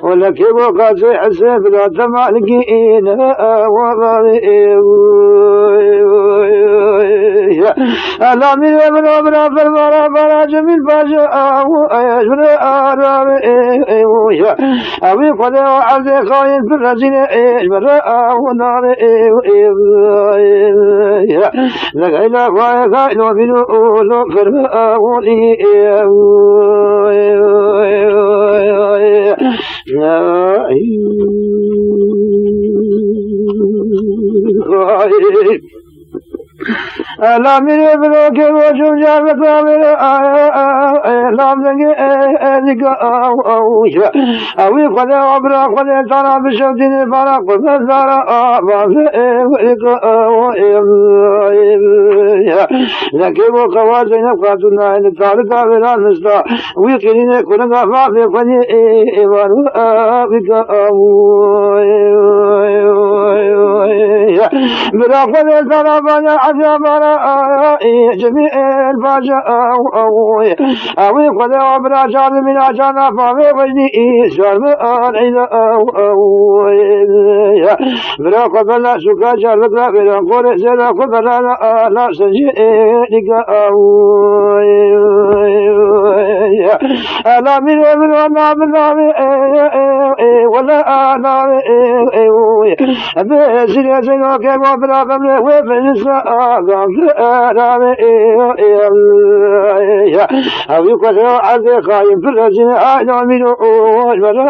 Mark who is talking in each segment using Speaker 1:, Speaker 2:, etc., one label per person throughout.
Speaker 1: ولا كيف قاس حسب لا تمالكين ألا من أمر فرمان فراج من باشا ويجبر آرام أبي قد وعد خاين في الرجل يجبر ونار لقينا فايقين ومن أولو فرماولي لا من ابنك وجم جابت من لا من ذيك أوي قد أبرا قد ترى بشوتين فرق فزار لكن وقوازين قاتلنا إن تعرف على النساء ويقولون كنا فاضي فني إيمان بك برافض الثرى عجب جميع الفاجأ أوي قد أبرا جاد من عجانا فاضي وجدي إيسار إذا برافض الله سكا جارك بلا قول سلا قبلا لا سجئك ألا من ابن ونعم ولا أنا بسرية سنوك وبلا قبل وفن الساقم أو يقول عزي خايم في الرجل أعلى منه وجبلا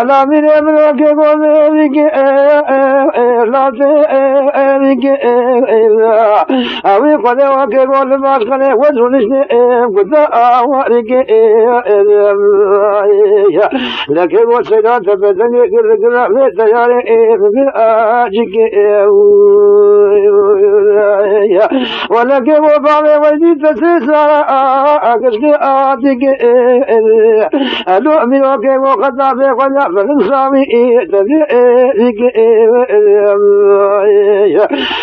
Speaker 1: ألا من أمرك وذلك لا تأذيك أوي قد وكر والمسخن وزنشن قد أورك لكن وسيلات بدني كرقنا في التيار في آجك ولكن وفعل وجدي تسيسر أكسك آتك أدو من وكر وقد في قناة فنصامي تبيعك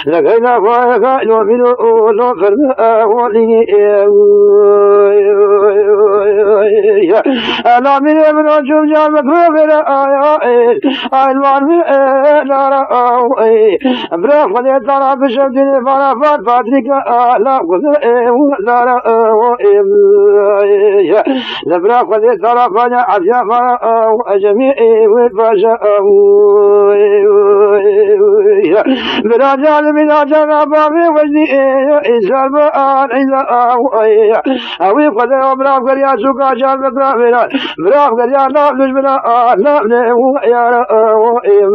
Speaker 1: لكينا فايقا ومن أولو فرماولي ألا من ابن جمجا مكروفر المعنى نارا براف قد يترى بشبدين فرافات فاترك لا قذر نارا لبراف قد يترى فانا عفيا فرا جميع والفاشا برجال من أجل بابي وجدي إنسان بآن إذا أوي قد أبراف قد يسوك أجل مكرافنا براف قد يعلم نجمنا نبنه يا رأيم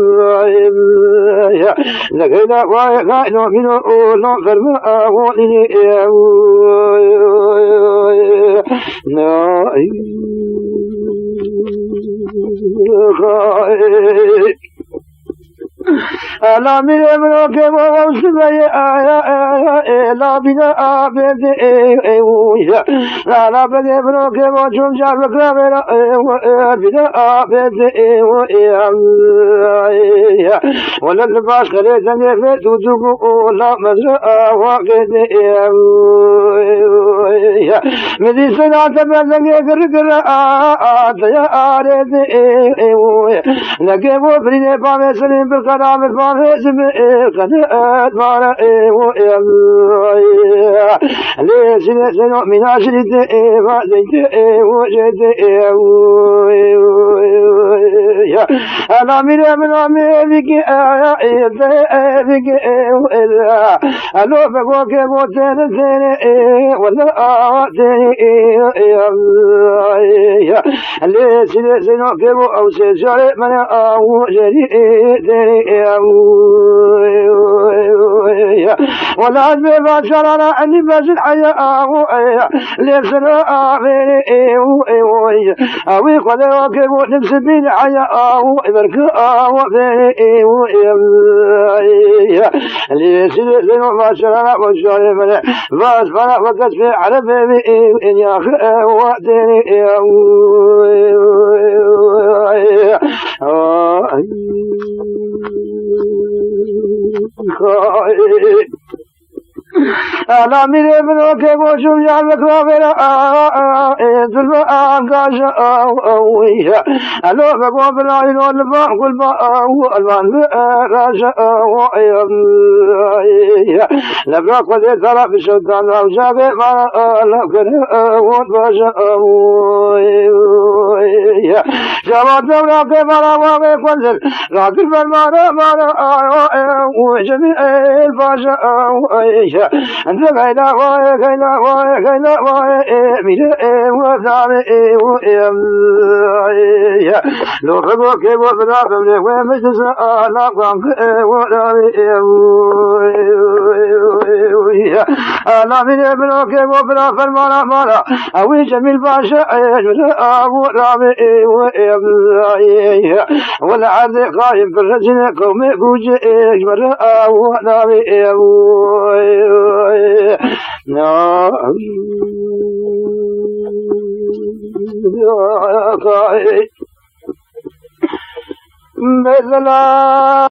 Speaker 1: لكينا فايقين من أولو فرماولي ألا من ابنك ووصفي لا بنا آبد لا بد ابنك وشم جابك بنا آبد ولا الباس خليتني في تدوك ولا مزرعة واقد مدي سنة تبنك كركر يا آرد لكي وفرين بامي سليم بالقرار أنا من فارس قناة مرأي ليش نسنو من عشرة فازيت وجدت أنا من أمريك بك ألو بقوك بوتين ولا ليش نسنو كبو أو سيسالي من أو جريد ولا أجمع بشرنا أني بس الحياة ليسنا آخر أوي قدر وكبو نفس بين حياة بركة وفي ليسنا بشرنا وشاري من بس فلا وقت في عربي إن ياخر وقتني أنا من ابنك وشوف جعلك رافلا ثم أنقاش أويها أنا بقوم بالعين والباء والباء والباء راشا ويا لبقى قد يترى في الشيطان أو شابه ما لقد وطباشا ويا جواد دولة كيف لا واقع قدر لكن بالمعنى وجميع الباشا ويا أنت كيلا واي كيلا واي كيلا واي ميل وثامي ويا لو ربك وبراك من ومجلس لا قام ورامي أنا من ابنك وبراك المالا مالا أوي جميل باشا أبو رامي ويا ولا عاد قايم في الرجل قوم بوجه مرة ورامي مثلا